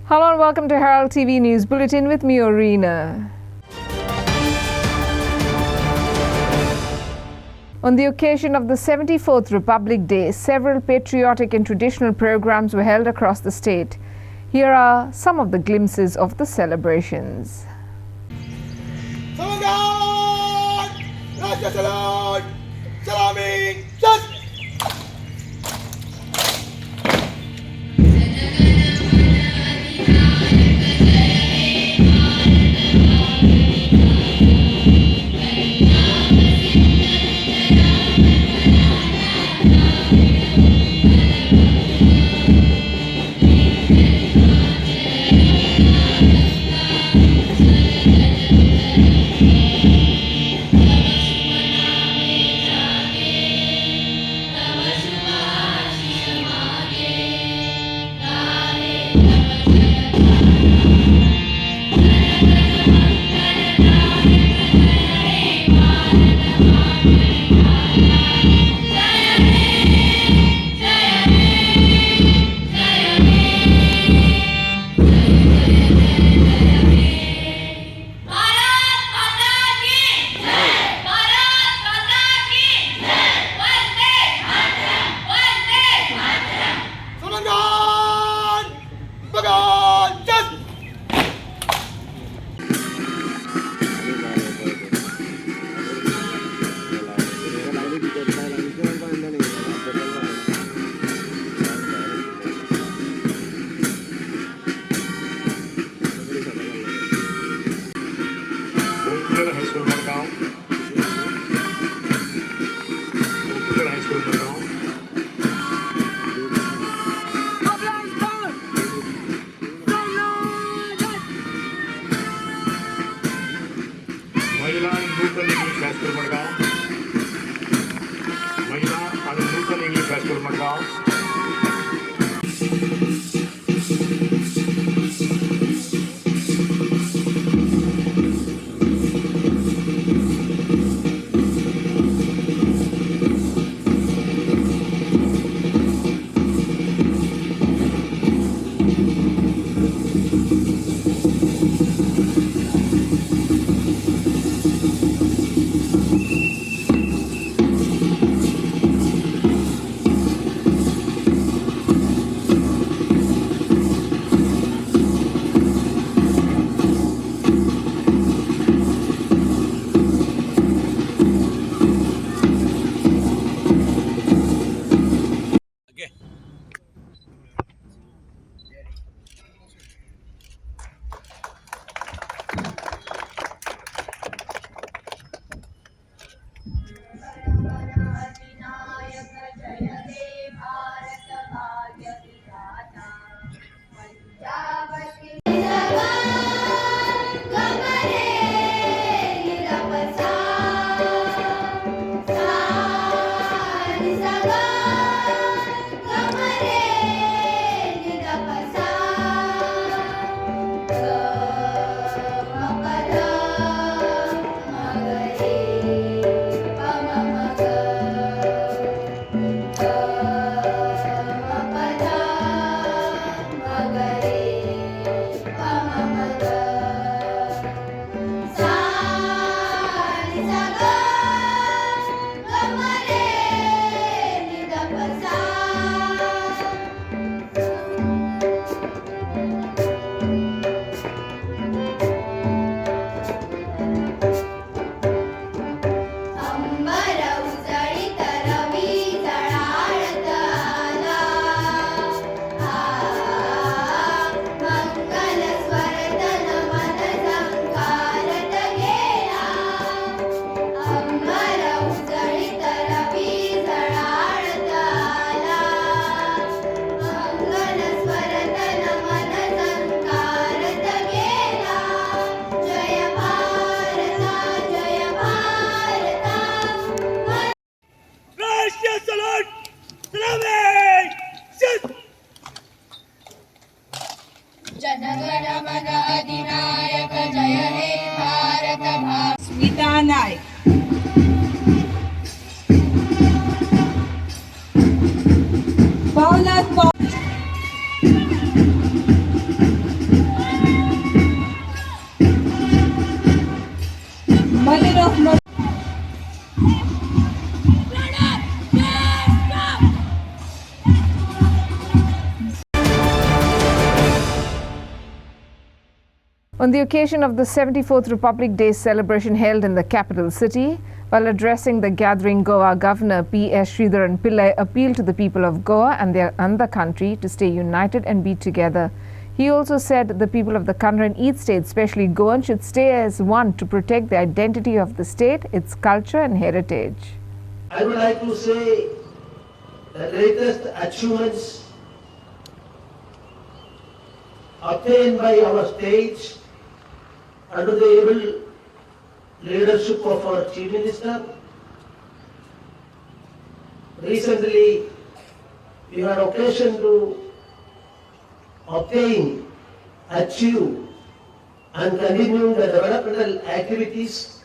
Hello and welcome to Herald TV News Bulletin with me, Orina. On the occasion of the 74th Republic Day, several patriotic and traditional programs were held across the state. Here are some of the glimpses of the celebrations. On the occasion of the 74th Republic Day celebration held in the capital city, while addressing the gathering, Goa Governor P.S. Sridharan Pillai appealed to the people of Goa and the country to stay united and be together. He also said the people of the country and each state, especially Goan, should stay as one to protect the identity of the state, its culture and heritage. I would like to say the greatest achievements obtained by our state under the able leadership of our Chief Minister. Recently, we had occasion to obtain, achieve and continue the developmental activities.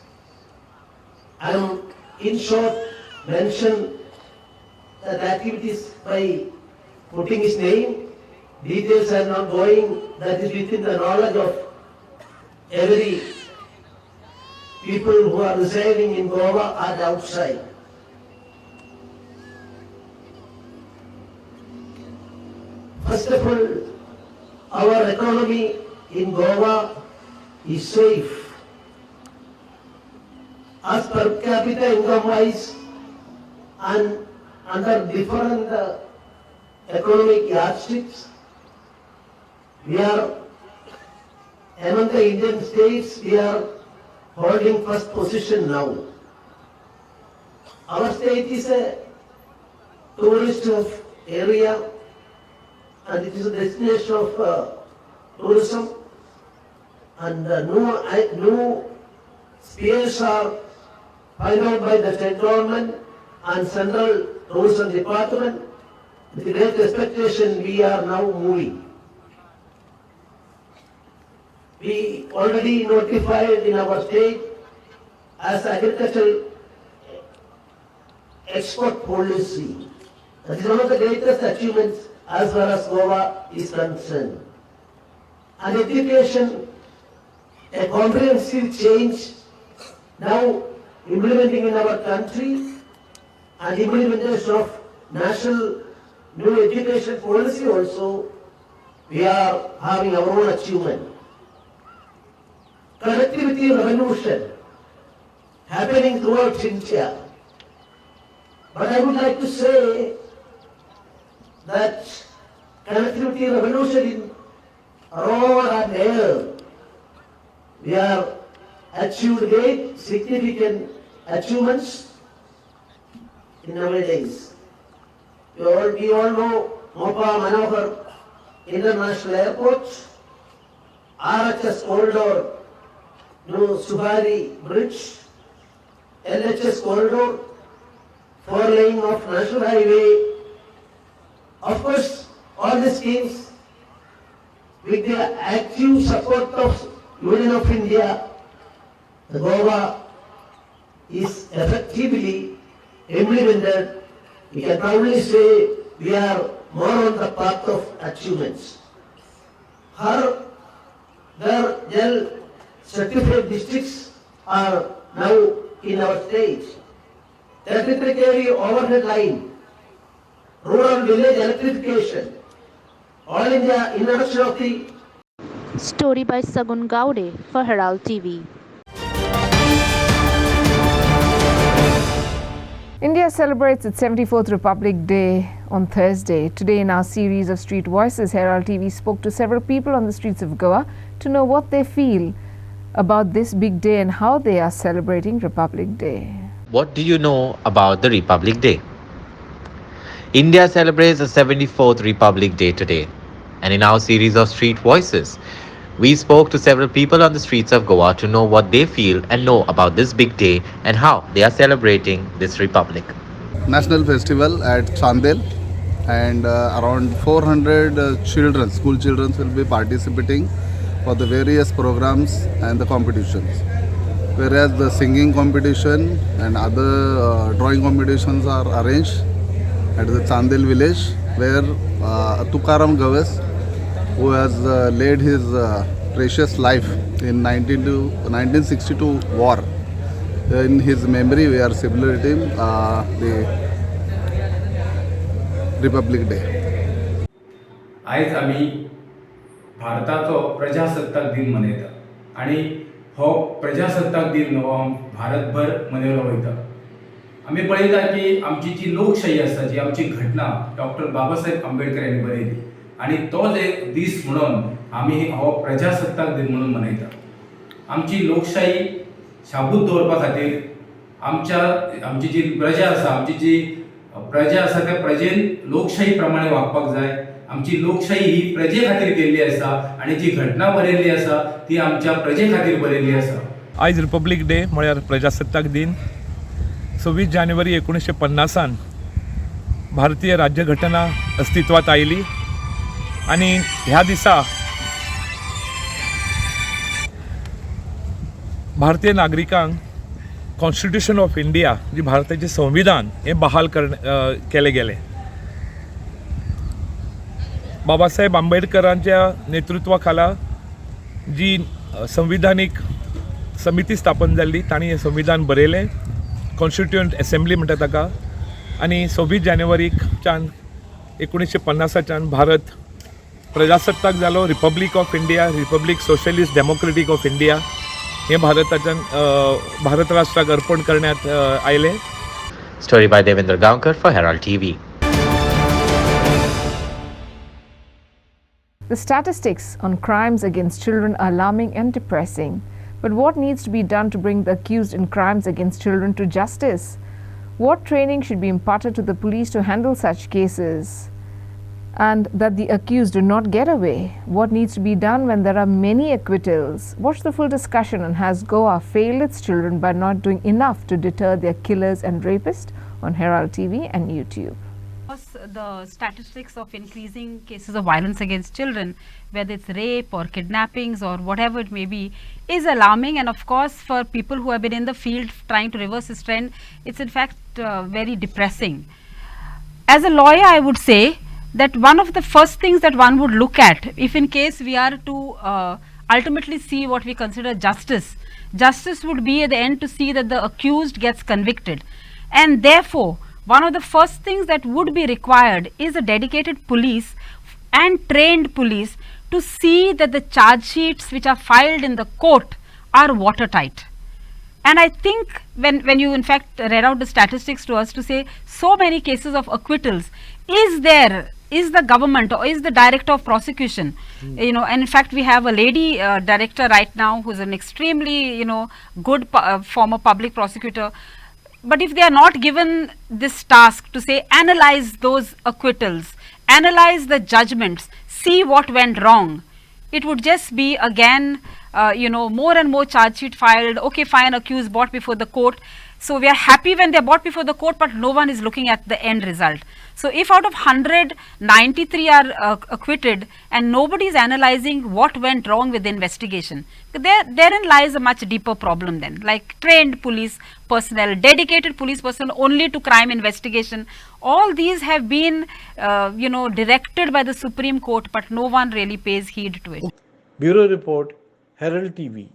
I am in short mention that activities by putting his name. Details are not going, that is within the knowledge of every people who are residing in Goa and outside. First of all, our economy in Goa is safe. As per capita income wise and under different economic yardsticks, we are among the Indian states, we are holding first position now. Our state is a tourist area and it is a destination of tourism, and new spheres are found out by the state government and central tourism department. With great expectation we are now moving. We already notified in our state as agricultural export policy. That is one of the greatest achievements as far as Goa is concerned. And education, a comprehensive change now implementing in our country, and implementation of national new education policy also, we are having our own achievement. Connectivity revolution happening throughout India. But I would like to say that connectivity revolution in road and air, we have achieved great significant achievements in nowadays. We all know Mopa Manohar International Airport, RHS Corridor, Suhari Bridge, LHS Corridor, 4-lane of National Highway. Of course, all the schemes with the active support of Union of India, the Goa is effectively implemented. We can proudly say we are more on the path of achievements. Her Jal certified districts are now in our state. 33 kV overhead line, rural village electrification, all India introduction of the Story by Sagun Gaude for Herald TV. India celebrates its 74th Republic Day on Thursday. Today in our series of Street Voices, Herald TV spoke to several people on the streets of Goa to know what they feel about this big day and how they are celebrating Republic Day. What do you know about the Republic Day? India celebrates the 74th Republic Day today. And in our series of Street Voices, we spoke to several people on the streets of Goa to know what they feel and know about this big day and how they are celebrating this republic. National festival at Chandel, and around 400 children, school children will be participating for the various programs and the competitions. Whereas the singing competition and other drawing competitions are arranged at the Chandel village, where Tukaram Gaves, who has laid his precious life in 1962 war. In his memory, we are celebrating the Republic Day. आज आम्ही भारताचो प्रजासत्ताक दिन मनयता. आणि हो प्रजासत्ताक दिन हो भारतभर मनयलो वयता. आमी पळयता की आमची जी लोकशाही आसा, जी आमची घटना डॉक्टर बाबासाहेब आंबेडकर यांनी बरयली आणि तोच एक दीस म्हणून आमी हो प्रजासत्ताक दिन म्हणून मनयता. आमची लोकशाही शाबूत दवरपा खातीर आमची जी प्रजा आसा, आमची जी प्रजा आसा त्या प्रजेन लोकशाही प्रमाणे वागपाक जाय. आमची लोकशाही ही प्रजे खातीर केल्ली आसा आणि जी घटना बरयल्ली आसा ती आमच्या प्रजे खातीर बरयल्ली आसा. आयज रिपब्लीक डे म्हळ्यार प्रजासत्ताक दिन. 26 जानेवारी 1950 भारतीय राज्यघटना अस्तित्वात आयली आणि ह्या दिसा भारतीय नागरिकांक कॉन्स्टिट्यूशन ऑफ इंडिया जी भारताचे संविधान हे बहाल केले गेले. बाबासाहेब आंबेडकरांच्या नेतृत्वाखाला जी संविधानीक समिती स्थापन जाल्ली तांणी हें संविधान बरयलें. कॉन्स्टिट्युयंट असेंब्ली म्हणटा ताका. आनी 26 जानेवारीच्यान 1950च्यान भारत प्रजासत्ताक जालो. Republic of India, republic socialist democratic of India हे भारत राष्ट्राक अर्पण करण्यात आयले. Story by Devendra Gaonkar for Herald TV. The statistics on crimes against children are alarming and depressing. But what needs to be done to bring the accused in crimes against children to justice? What training should be imparted to the police to handle such cases and that the accused do not get away? What needs to be done when there are many acquittals? Watch the full discussion on has Goa failed its children by not doing enough to deter their killers and rapists on Herald TV and YouTube. The statistics of increasing cases of violence against children, whether it's rape or kidnappings or whatever it may be, is alarming. And of course, for people who have been in the field trying to reverse this trend, it's in fact very depressing. As a lawyer, I would say that one of the first things that one would look at, if in case we are to ultimately see what we consider justice, justice would be at the end to see that the accused gets convicted. And therefore, one of the first things that would be required is a dedicated police and trained police to see that the charge sheets which are filed in the court are watertight. And I think when you in fact read out the statistics to us to say so many cases of acquittals, is the government or is the director of prosecution, and in fact we have a lady director right now who's an extremely, good former public prosecutor. But if they are not given this task to say analyze those acquittals, analyze the judgments, see what went wrong, it would just be again, more and more charge sheet filed. Okay, fine, accused brought before the court. So we are happy when they are brought before the court, but no one is looking at the end result. So if out of 100, 93 are acquitted and nobody is analyzing what went wrong with the investigation, therein lies a much deeper problem then. Like trained police personnel, dedicated police personnel only to crime investigation, all these have been, directed by the Supreme Court, but no one really pays heed to it. Bureau Report, Herald TV.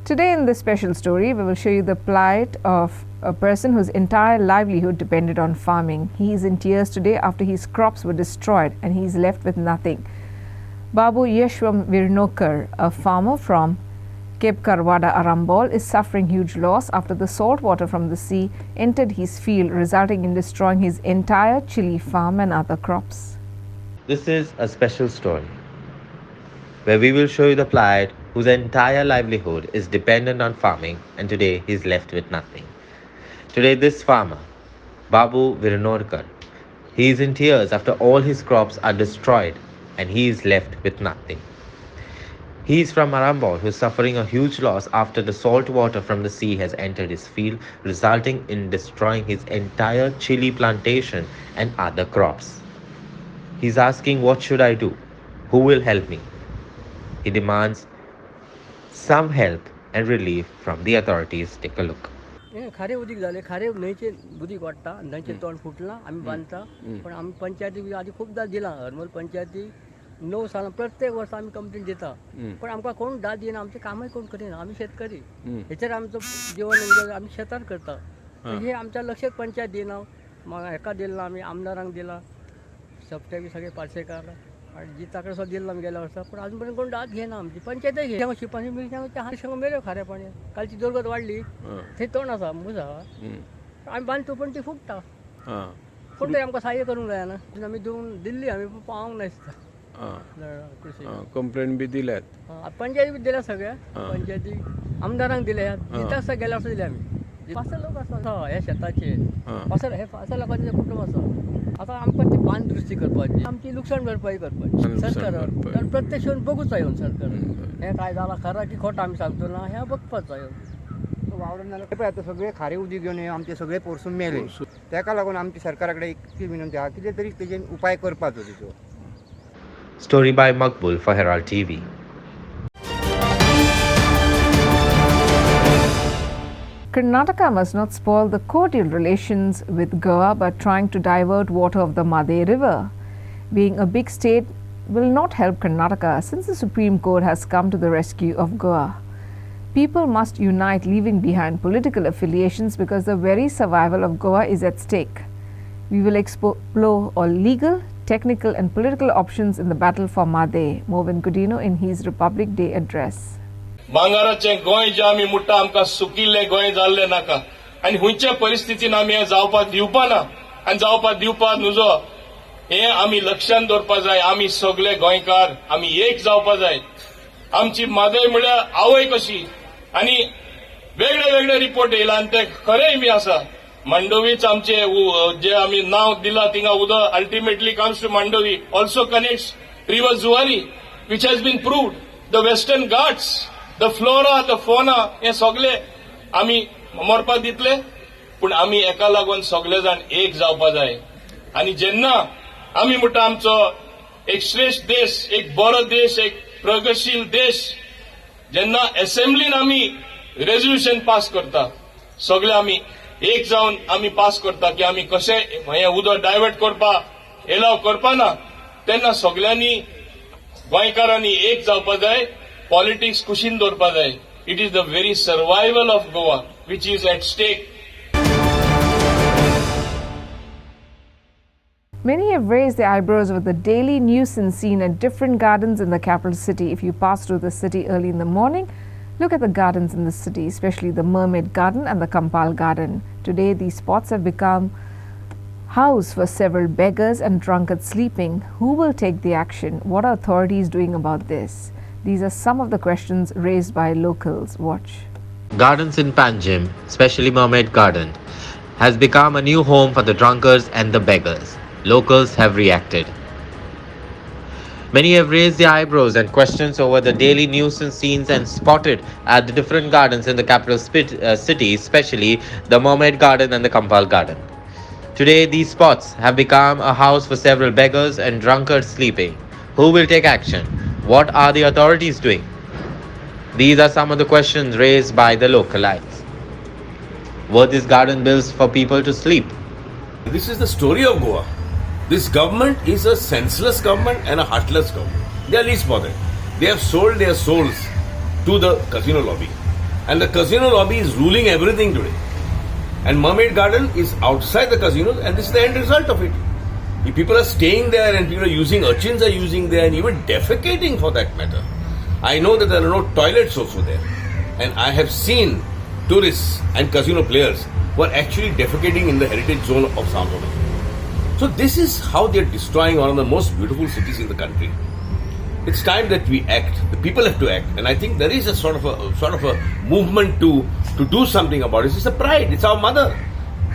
Today in this special story, we will show you the plight of a person whose entire livelihood depended on farming. He is in tears today after his crops were destroyed and he is left with nothing. Babu Yeshwam Virnokar, a farmer from Cape Karwada, Arambol, is suffering huge loss after the salt water from the sea entered his field, resulting in destroying his entire chili farm and other crops. This is a special story where we will show you the plight whose entire livelihood is dependent on farming, and today he is left with nothing. Today this farmer, Babu Virnokar, he is in tears after all his crops are destroyed and he is left with nothing. He is from Arambol, who is suffering a huge loss after the salt water from the sea has entered his field, resulting in destroying his entire chili plantation and other crops. He is asking, what should I do? Who will help me? He demands some help and relief from the authorities. Take a look. खारे उदीक झाले, खारे न्हंयचे उदीक वाडटा, न्हंयचे तोंड फुटलां, आमी बांदता, पण आमी पंचायतीक आदी खूबदां दिलां. हरमल पंचायती 9 सालां प्रत्येक वर्सा आमी कंप्लेन दिता, पण आमकां कोण दाद दिना, आमचें कामय कोण करिना. आमी शेतकरी, हेचेर आमचो जीवन उदरगत आमी शेतान करता. हे आमच्या लक्षात पंचायत दिना. हेका दिला, आमी आमदारांक दिला, सप्टेबी सगळे पार्सेकार आणि जिताकडे सुद्धा दिला आम्ही गेल्या वर्षा पण अजूनपर्यंत कोण दाद घे ना आमची पंचायत घे शिपाणी मिरच्या हात संग मेरे खाऱ्या पाण्यात कालची दुर्गत वाढली ते तोंड असा मुजा आम्ही बांधतो पण ती फुटता कोणतरी आमकां सहाय्य करूंक जायना आमी दिल्ली आमी पावूंक नासता कंप्लेंट बी दिल्यात पंचायती बी दिल्या सगळ्या पंचायती आमदारांक दिल्या दिता गेल्या वर्सा दिल्या आमी 5 लोक आसा ह्या शेताचे 5 लोकांचे कुटुंब आसा आतां आमकां ती बांद दुरुस्ती करपाची आमची लुकसाण भरपाई करपाची सरकार प्रत्यक्ष येवन बघूच येवन सरकार हें काय जालां खरा की खोटा आमी सांगतो ना हें बघपाच येवन वावरून जाल्यार पळय आतां सगळे खारे उदीक घेवन आमचे सगळे परसून मेले ताका लागून आमची सरकारा कडेन एक विनंती आहा कितें तरी तेजेर उपाय करपाचो तेजो. Story by Makbul for Herald TV. Karnataka must not spoil the cordial relations with Goa by trying to divert water of the Made River. Being a big state will not help Karnataka since the Supreme Court has come to the rescue of Goa. People must unite, leaving behind political affiliations because the very survival of Goa is at stake. We will explore all legal, technical and political options in the battle for Made. Movin Gudino in his Republic Day address. भांगाराचे Goa जे आमी मुट्टा आमकां सुकिल्ले गोंय जाल्ले नाका आनी हुंयच्या परिस्थितीन आमी हें जावपाक दिवपा ना आनी जावपाक दिवपा नुजो हें आमी लक्षांत दवरपा जाय. आमी सगळे गोंयकार आमी एक जावपा जाय. आमची मादय म्हळ्यार आवय कशी आनी वेगळे वेगळे रिपोर्ट येयला आनी ते खरेय बी आसा. मांडोवीच आमचे जे आमी नांव दिला थिंगा उदक ultimately comes to Mandovi also connects river Zuari which has been proved. The western Ghats the flora the fauna हे सगळे आमी मरपाक दितले पूण आमी एका लागून सगळे जाण एक जावपा जाय. आनी जेन्ना आमी म्हणटा आमचो एक श्रेष्ठ देश एक बरो देश एक प्रगतशील देश जेन्ना असेंब्लीन आमी रेझोल्युशन पास करता सगळे आमी एक जावन आमी पास करता की आमी कशें हें उदक डायवर्ट करपा एलाव करपा ना तेन्ना सगळ्यांनी गोंयकारांनी एक जावपा जाय. पॉलिटिक्स कुशीन दवरपा जाय. It is the very survival of Goa which is at stake. Many have raised their eyebrows over the daily nuisance seen at different gardens in the capital city. If you pass through the city early in the morning, look at the gardens in the city, especially the Mermaid Garden and the Kampal Garden. Today, these spots have become house for several beggars and drunkards sleeping. Who will take the action? What are authorities doing about this? These are some of the questions raised by locals. Watch. Gardens in Panjim, especially Mermaid Garden, has become a new home for the drunkards and the beggars. Locals have reacted. Many have raised their eyebrows and questions over the daily nuisance scenes and spotted at the different gardens in the capital city, especially the Mermaid Garden and the Kampal Garden. Today, these spots have become a house for several beggars and drunkards sleeping. Who will take action? What are the authorities doing? These are some of the questions raised by the localites. Were these garden built for people to sleep? This is the story of Goa. This government is a senseless government and a heartless government. They are least bothered. They have sold their souls to the casino lobby. And the casino lobby is ruling everything today. And Mermaid Garden is outside the casinos and this is the end result of it. If people are staying there and people are using, urchins are using there and even defecating for that matter. I know that there are no toilets also there. And I have seen tourists and casino players who are actually defecating in the heritage zone of Samsonite. So this is how they are destroying one of the most beautiful cities in the country. It's time that we act. The people have to act, and I think there is a sort of a movement to do something about it. It's a pride. It's our mother.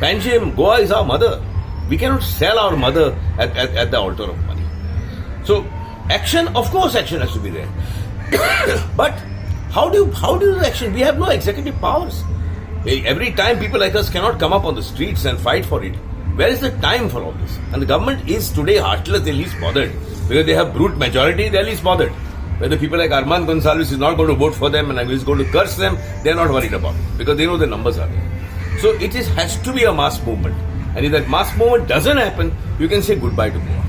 Panjim, Goa is our mother. We cannot sell our mother at the altar of money. So action, of course, action has to be there. But how do you action? We have no executive powers. Every time people like us cannot come up on the streets and fight for it. Where is the time for all this? And the government is today heartless, they're least bothered. Because they have brute majority, they're least bothered. Whether people like Armand Gonzalez is not going to vote for them and is going to curse them, they're not worried about it. Because they know the numbers are there. So it has to be a mass movement. And if that mass movement doesn't happen, you can say goodbye to Goa.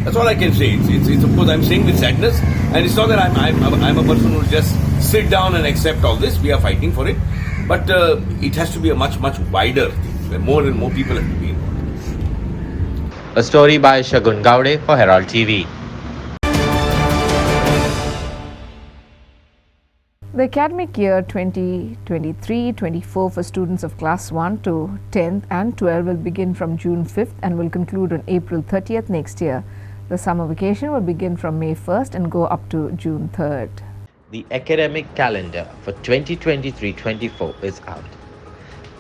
That's all I can say. It's of course I'm saying with sadness. And it's not that I'm a person who will just sit down and accept all this. We are fighting for it. But it has to be a much, much wider thing, where more and more people have to be involved. A story by Shagun Gowde for Herald TV. The academic year 2023-24 for students of class 1 to 10th and 12 will begin from June 5th and will conclude on April 30th next year. The summer vacation will begin from May 1st and go up to June 3rd. The academic calendar for 2023-24 is out.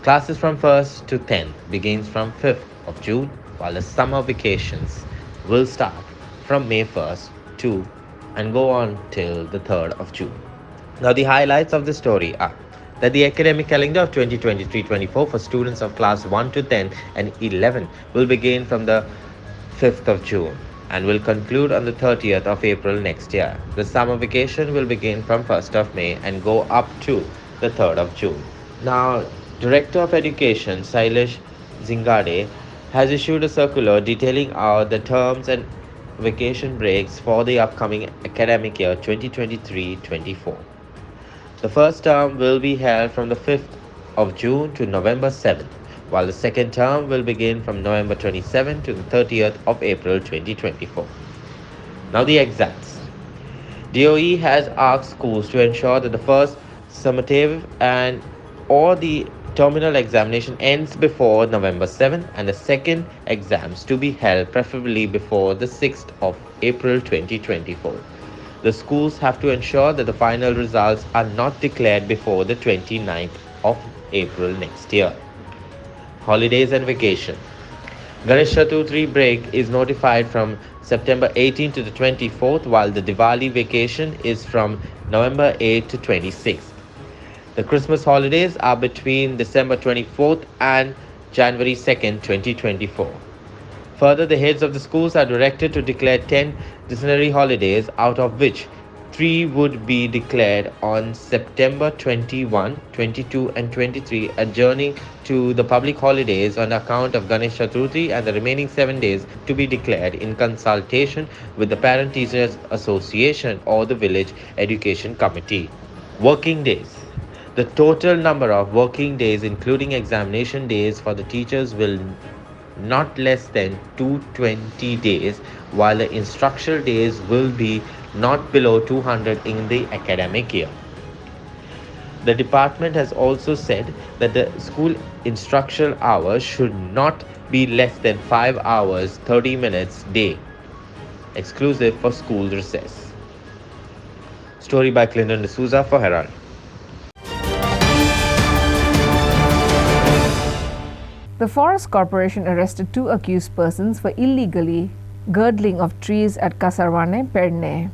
Classes from 1st to 10th begins from 5th of June, while the summer vacations will start from May 1st to and go on till the 3rd of June. Now, the highlights of the story are that the academic calendar of 2023-24 for students of class 1 to 10 and 11 will begin from the 5th of June and will conclude on the 30th of April next year. The summer vacation will begin from 1st of May and go up to the 3rd of June. Now, Director of Education Sailesh Zingade has issued a circular detailing out the terms and vacation breaks for the upcoming academic year 2023-24. The first term will be held from the 5th of June to November 7th, while the second term will begin from November 27th to the 30th of April 2024. Now the exams. DOE has asked schools to ensure that the first summative and or the terminal examination ends before November 7th and the second exams to be held preferably before the 6th of April 2024. The schools have to ensure that the final results are not declared before the 29th of April next year. Holidays and vacation. Ganesh Chaturthi break is notified from September 18th to the 24th, while the Diwali vacation is from November 8th to 26th. The Christmas holidays are between December 24th and January 2nd, 2024. Further, the heads of the schools are directed to declare 10 disciplinary holidays, out of which 3 would be declared on September 21, 22 and 23, adjourning to the public holidays on account of Ganesh Chaturthi, and the remaining 7 days to be declared in consultation with the Parent Teachers Association or the Village Education Committee. Working days. The total number of working days, including examination days for the teachers, will not less than 220 days, while the instructional days will be not below 200 in the academic year. The department has also said that the school instructional hours should not be less than 5 hours 30 minutes day, exclusive for school recess. Story by Clinton D'Souza for Herald. The Forest Corporation arrested 2 accused persons for illegally girdling of trees at Kasarwane, Perne.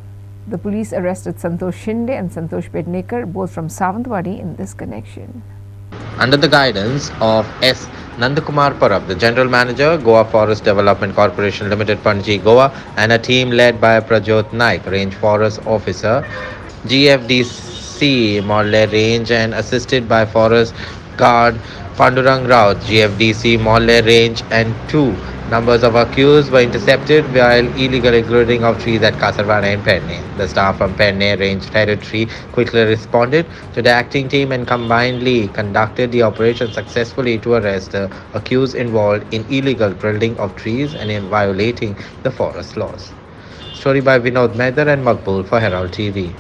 The police arrested Santosh Shinde and Santosh Pednekar, both from Savantwadi, in this connection. Under the guidance of S. Nandakumar Parab, the General Manager, Goa Forest Development Corporation Limited, Panji, Goa, and a team led by Prajot Naik, Range Forest Officer, GFDC, Molle Range, and assisted by Forest Guard Pandurang Raut, GFDC, Molle Range, and 2 numbers of accused were intercepted while illegally girding of trees at Kasarwana and Perne. The staff from Perne Range Territory quickly responded to the acting team and combinedly conducted the operation successfully to arrest the accused involved in illegal girding of trees and in violating the forest laws. Story by Vinod Mehtar and Makbul for Herald TV.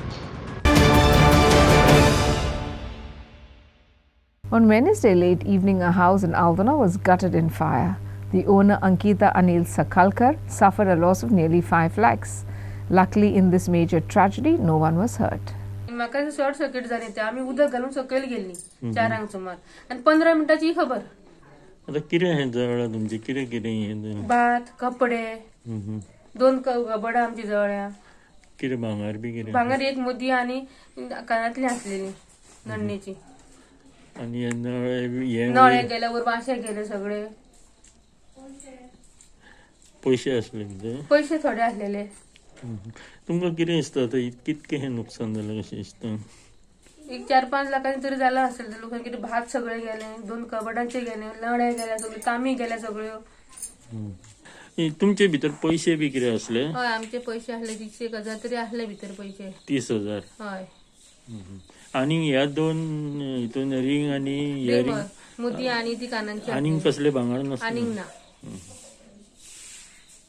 On Wednesday late evening, a house in Aldona was gutted in fire. The owner, Ankita Anil Sakalkar, suffered a loss of nearly 5 lakhs. Luckily, in this major tragedy, no one was hurt. म्हाका short circuit जाले ते आमी उदक घालून सकयल गेल्ली 4 सुमार आणि 15 मिनिटाची खबर. आता कितें हे जळ्ळां तुमचे कितें हे भात कपडे 2 कबडा आमची जळ्या. कितें भांगर बी कितें भांगर एक मोदी आणि कानातली असलेली नडणीची आणि नळे गेल्यावर वाशे गेले सगळे. पैसे असले पैसे थोडे असलेले. तुमकां कितें दिसता आता कितकें हे नुकसान जालें कशें दिसता? एक 4-5 लाखांनी तरी झालं असेल. लोकांनी किती भात सगळे गेले, 2 कबडांचे गेले, नळे गेल्या, सगळे कामी गेल्या सगळ्यो. तुमचे भितर पैसे बी कितें असले? हय, आमचे पैसे असले 30,000 तरी असले भितर पैसे. 30,000. हय. आणि ह्या 2 हितून रिंग आणि इयरिंग मोती आणि ती कानांची. आणि कसले भांगर नसले? आणि ना.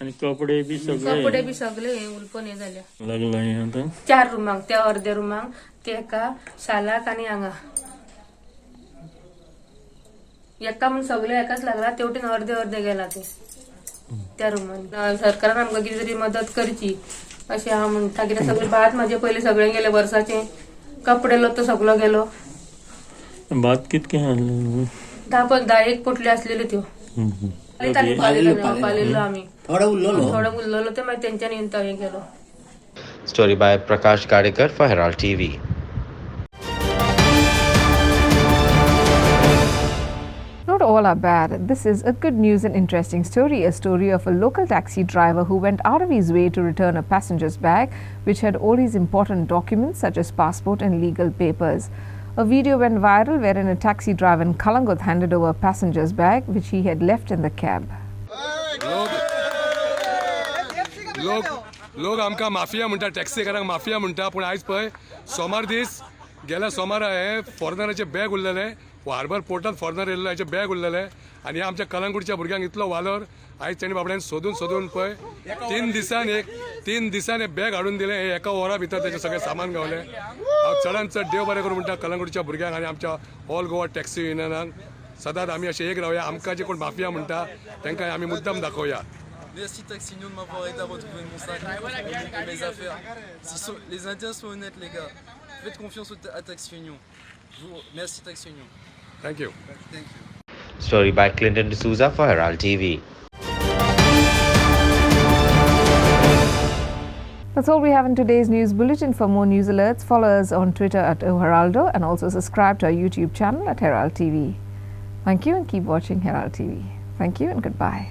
आणि कपडे बी सगळे उलपण हे झाल्या. लागला हे आता 4 रुमांक त्या अर्ध्या रुमांक ते एका शालाक आणि हांगा एका म्हण सगळे एकाच लागला तेवटेन अर्धे अर्धे गेला ते त्या रुमान सरकारान आमकां कितें तरी मदत करची अशें हांव म्हणटा कित्याक सगळे भात म्हाजे पयलीं सगळें गेले वर्साचे कपडे लत्तो सगळो गेलो भात कितके हाडले 10 पोटली आसलेल्यो त्यो पालिल्लो आमी थोडो उरलेलो ते मागीर तेंच्यानी येवन तो हें गेलो. Story by Prakash Gadekar for Herald TV. Not all are bad. This is a good news and interesting story. A story of a local taxi driver who went out of his way to return a passenger's bag which had all his important documents such as passport and legal papers. A video went viral wherein a taxi driver in Kalangut handed over a passenger's bag which he had left in the cab. लोक आमकां mafia म्हणटा टॅक्सीकारांक mafia म्हणटा पूण आयज पळय सोमार दीस गेल्या सोमारा हे फॉरनराचे बॅग उरलेले हार्बर पोर्टात फॉरनर येयल्लो हेचे बॅग उरलेले आनी हे आमच्या कलंगूटच्या भुरग्यांक इतलो वालोर आयज तेणी बाबड्यान सोदून पळय 3 दिसान हे बॅग हाडून दिले हे एका वरा भितर तेचे सगळे सामान गावले. हांव चडांत चड देव बरें करूं म्हणटा कलंगूटच्या भुरग्यांक आनी आमच्या ऑल गोवा टॅक्सी युनियनाक सदांच आमी अशें एक रावया आमकां जे कोण माफिया म्हणटा तांकां आमी मुद्दम दाखोवया. Merci Taxi Union de m'avoir aidé à retrouver mon sac et mes affaires. Les Indiens sont honnêtes les gars. Faites confiance à Taxi Union. Merci Taxi Union. Thank you. Thank you. Story by Clinton D'Souza for Herald TV. That's all we have in today's news bulletin. For more news alerts, follow us on Twitter at @Heraldo and also subscribe to our YouTube channel at Herald TV. Thank you and keep watching Herald TV. Thank you and goodbye.